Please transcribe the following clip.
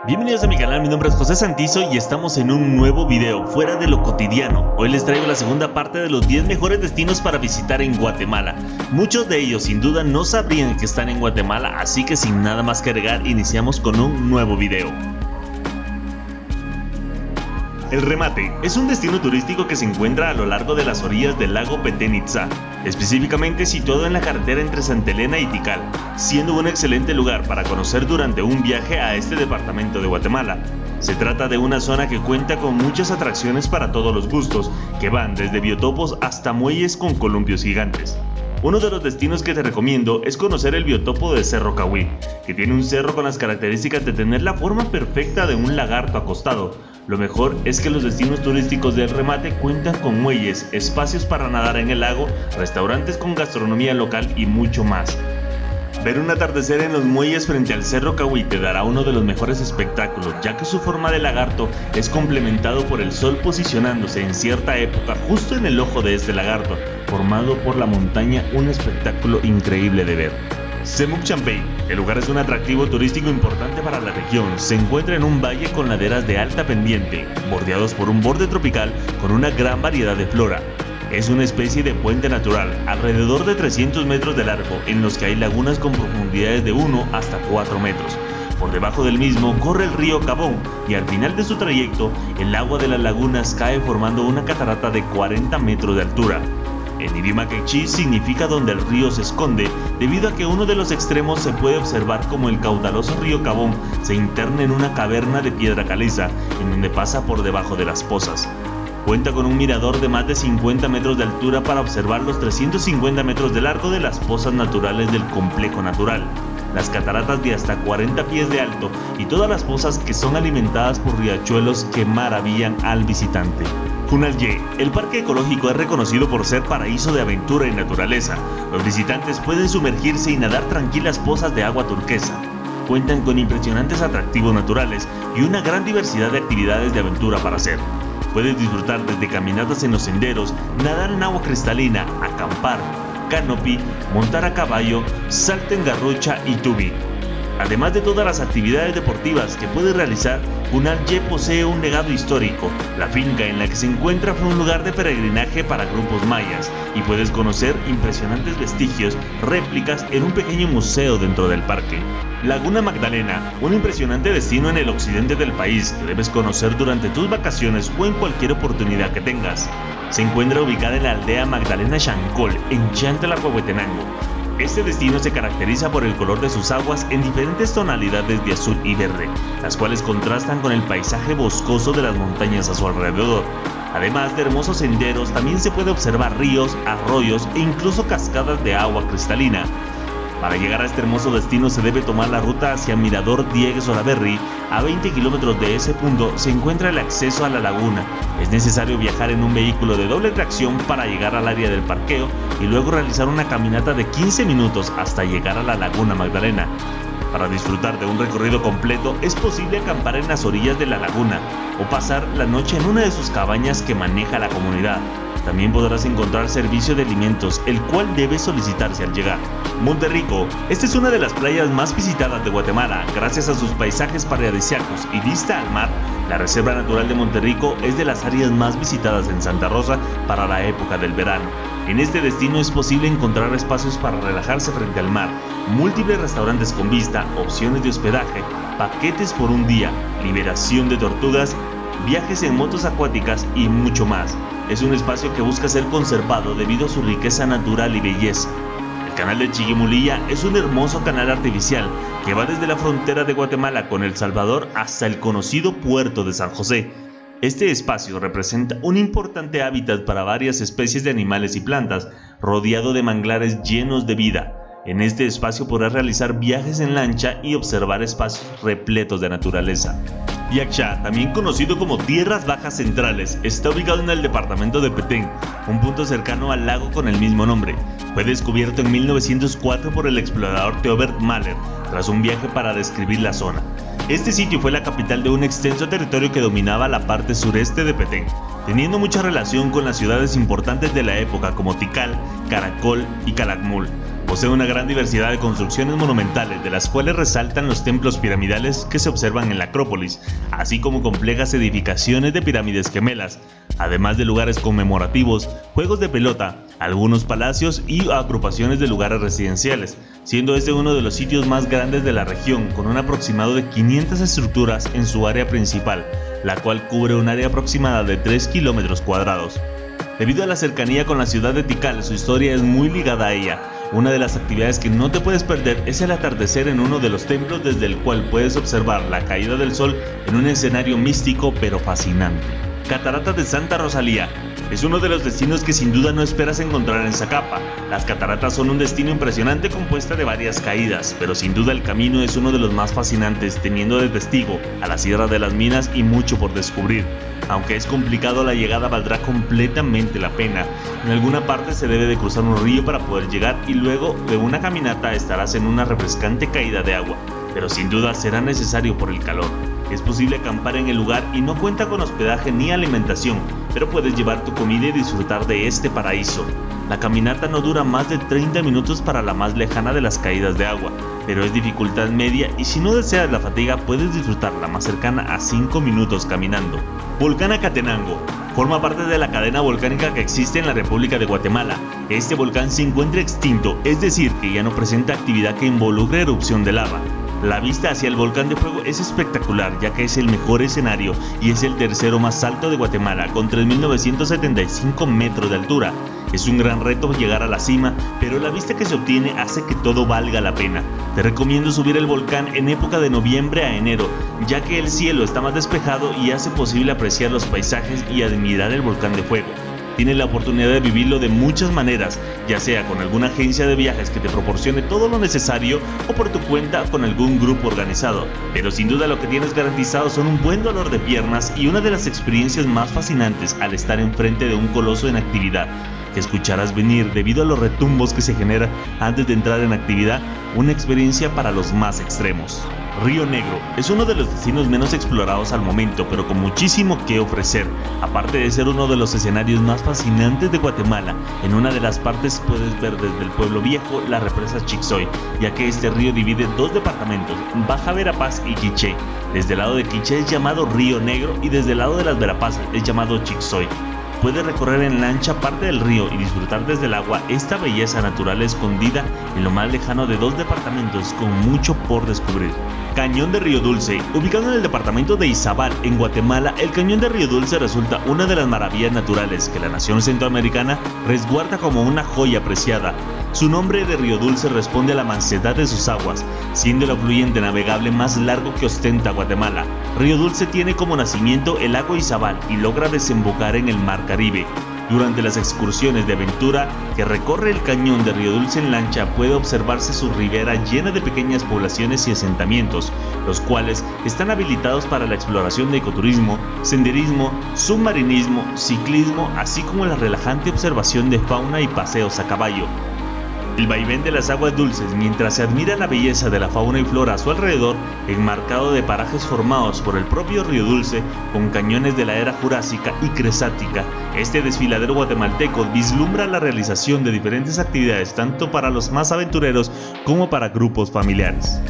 Bienvenidos a mi canal, mi nombre es José Santizo y estamos en un nuevo video fuera de lo cotidiano. Hoy les traigo la segunda parte de los 10 mejores destinos para visitar en Guatemala. Muchos de ellos sin duda no sabrían que están en Guatemala, así que sin nada más que agregar iniciamos con un nuevo video. El Remate es un destino turístico que se encuentra a lo largo de las orillas del lago Petén Itzá, específicamente situado en la carretera entre Santa Elena y Tikal, siendo un excelente lugar para conocer durante un viaje a este departamento de Guatemala. Se trata de una zona que cuenta con muchas atracciones para todos los gustos, que van desde biotopos hasta muelles con columpios gigantes. Uno de los destinos que te recomiendo es conocer el biotopo de Cerro Cahuí, que tiene un cerro con las características de tener la forma perfecta de un lagarto acostado. Lo mejor es que los destinos turísticos del Remate cuentan con muelles, espacios para nadar en el lago, restaurantes con gastronomía local y mucho más. Ver un atardecer en los muelles frente al Cerro Cahuí te dará uno de los mejores espectáculos, ya que su forma de lagarto es complementado por el sol posicionándose en cierta época justo en el ojo de este lagarto, formado por la montaña, un espectáculo increíble de ver. Semuc Champey, el lugar es un atractivo turístico importante para la región. Se encuentra en un valle con laderas de alta pendiente, bordeados por un borde tropical con una gran variedad de flora. Es una especie de puente natural, alrededor de 300 metros de largo, en los que hay lagunas con profundidades de 1 hasta 4 metros. Por debajo del mismo corre el río Cabón y al final de su trayecto, el agua de las lagunas cae formando una catarata de 40 metros de altura. En idioma quechí significa donde el río se esconde, debido a que uno de los extremos se puede observar como el caudaloso río Cabón se interna en una caverna de piedra caliza, en donde pasa por debajo de las pozas. Cuenta con un mirador de más de 50 metros de altura para observar los 350 metros de largo de las pozas naturales del complejo natural, las cataratas de hasta 40 pies de alto y todas las pozas que son alimentadas por riachuelos que maravillan al visitante. Junalye, el parque ecológico es reconocido por ser paraíso de aventura y naturaleza. Los visitantes pueden sumergirse y nadar tranquilas pozas de agua turquesa. Cuentan con impresionantes atractivos naturales y una gran diversidad de actividades de aventura para hacer. Puedes disfrutar desde caminatas en los senderos, nadar en agua cristalina, acampar, canopy, montar a caballo, salto en garrocha y tubing. Además de todas las actividades deportivas que puedes realizar, Junalye posee un legado histórico. La finca en la que se encuentra fue un lugar de peregrinaje para grupos mayas y puedes conocer impresionantes vestigios, réplicas en un pequeño museo dentro del parque. Laguna Magdalena, un impresionante destino en el occidente del país que debes conocer durante tus vacaciones o en cualquier oportunidad que tengas. Se encuentra ubicada en la aldea Magdalena Chancol, en Chantalahuehuetenango. Este destino se caracteriza por el color de sus aguas en diferentes tonalidades de azul y verde, las cuales contrastan con el paisaje boscoso de las montañas a su alrededor. Además de hermosos senderos, también se puede observar ríos, arroyos e incluso cascadas de agua cristalina. Para llegar a este hermoso destino se debe tomar la ruta hacia Mirador Diegues Olaverri. A 20 kilómetros de ese punto se encuentra el acceso a la laguna. Es necesario viajar en un vehículo de doble tracción para llegar al área del parqueo y luego realizar una caminata de 15 minutos hasta llegar a la Laguna Magdalena. Para disfrutar de un recorrido completo es posible acampar en las orillas de la laguna o pasar la noche en una de sus cabañas que maneja la comunidad. También podrás encontrar servicio de alimentos, el cual debes solicitarse al llegar. Monterrico, esta es una de las playas más visitadas de Guatemala, gracias a sus paisajes paradisíacos y vista al mar. La Reserva Natural de Monterrico es de las áreas más visitadas en Santa Rosa para la época del verano. En este destino es posible encontrar espacios para relajarse frente al mar, múltiples restaurantes con vista, opciones de hospedaje, paquetes por un día, liberación de tortugas, viajes en motos acuáticas y mucho más. Es un espacio que busca ser conservado debido a su riqueza natural y belleza. El canal de Chiquimulilla es un hermoso canal artificial que va desde la frontera de Guatemala con El Salvador hasta el conocido puerto de San José. Este espacio representa un importante hábitat para varias especies de animales y plantas, rodeado de manglares llenos de vida. En este espacio podrás realizar viajes en lancha y observar espacios repletos de naturaleza. Yaxha, también conocido como Tierras Bajas Centrales, está ubicado en el departamento de Petén, un punto cercano al lago con el mismo nombre. Fue descubierto en 1904 por el explorador Theobert Mahler, tras un viaje para describir la zona. Este sitio fue la capital de un extenso territorio que dominaba la parte sureste de Petén, teniendo mucha relación con las ciudades importantes de la época como Tikal, Caracol y Calakmul. Posee una gran diversidad de construcciones monumentales, de las cuales resaltan los templos piramidales que se observan en la Acrópolis, así como complejas edificaciones de pirámides gemelas, además de lugares conmemorativos, juegos de pelota, algunos palacios y agrupaciones de lugares residenciales, siendo este uno de los sitios más grandes de la región, con un aproximado de 500 estructuras en su área principal, la cual cubre un área aproximada de 3 kilómetros cuadrados. Debido a la cercanía con la ciudad de Tikal, su historia es muy ligada a ella. Una de las actividades que no te puedes perder es el atardecer en uno de los templos, desde el cual puedes observar la caída del sol en un escenario místico pero fascinante. Cataratas de Santa Rosalía es uno de los destinos que sin duda no esperas encontrar en Zacapa. Las cataratas son un destino impresionante compuesta de varias caídas, pero sin duda el camino es uno de los más fascinantes, teniendo de testigo a la Sierra de las Minas y mucho por descubrir. Aunque es complicado, la llegada valdrá completamente la pena. En alguna parte se debe de cruzar un río para poder llegar, y luego de una caminata estarás en una refrescante caída de agua, pero sin duda será necesario por el calor. Es posible acampar en el lugar y no cuenta con hospedaje ni alimentación, pero puedes llevar tu comida y disfrutar de este paraíso. La caminata no dura más de 30 minutos para la más lejana de las caídas de agua, pero es dificultad media, y si no deseas la fatiga puedes disfrutar la más cercana a 5 minutos caminando. Volcán Acatenango forma parte de la cadena volcánica que existe en la República de Guatemala. Este volcán se encuentra extinto, es decir, que ya no presenta actividad que involucre erupción de lava. La vista hacia el volcán de fuego es espectacular, ya que es el mejor escenario y es el tercero más alto de Guatemala, con 3.975 metros de altura. Es un gran reto llegar a la cima, pero la vista que se obtiene hace que todo valga la pena. Te recomiendo subir el volcán en época de noviembre a enero, ya que el cielo está más despejado y hace posible apreciar los paisajes y admirar el volcán de fuego. Tienes la oportunidad de vivirlo de muchas maneras, ya sea con alguna agencia de viajes que te proporcione todo lo necesario o por tu cuenta con algún grupo organizado. Pero sin duda lo que tienes garantizado son un buen dolor de piernas y una de las experiencias más fascinantes al estar enfrente de un coloso en actividad, que escucharás venir debido a los retumbos que se generan antes de entrar en actividad, una experiencia para los más extremos. Río Negro es uno de los destinos menos explorados al momento, pero con muchísimo que ofrecer. Aparte de ser uno de los escenarios más fascinantes de Guatemala, en una de las partes puedes ver desde el pueblo viejo la represa Chixoy, ya que este río divide dos departamentos, Baja Verapaz y Quiché. Desde el lado de Quiché es llamado Río Negro y desde el lado de las Verapaz es llamado Chixoy. Puedes recorrer en lancha parte del río y disfrutar desde el agua esta belleza natural escondida en lo más lejano de dos departamentos con mucho por descubrir. Cañón de Río Dulce. Ubicado en el departamento de Izabal, en Guatemala, el Cañón de Río Dulce resulta una de las maravillas naturales que la nación centroamericana resguarda como una joya preciada. Su nombre de Río Dulce responde a la mansedad de sus aguas, siendo el afluente navegable más largo que ostenta Guatemala. Río Dulce tiene como nacimiento el lago Izabal y logra desembocar en el Mar Caribe. Durante las excursiones de aventura que recorre el cañón de Río Dulce en lancha, puede observarse su ribera llena de pequeñas poblaciones y asentamientos, los cuales están habilitados para la exploración de ecoturismo, senderismo, submarinismo, ciclismo, así como la relajante observación de fauna y paseos a caballo. El vaivén de las aguas dulces, mientras se admira la belleza de la fauna y flora a su alrededor, enmarcado de parajes formados por el propio Río Dulce, con cañones de la era Jurásica y Cretácica. Este desfiladero guatemalteco vislumbra la realización de diferentes actividades tanto para los más aventureros como para grupos familiares.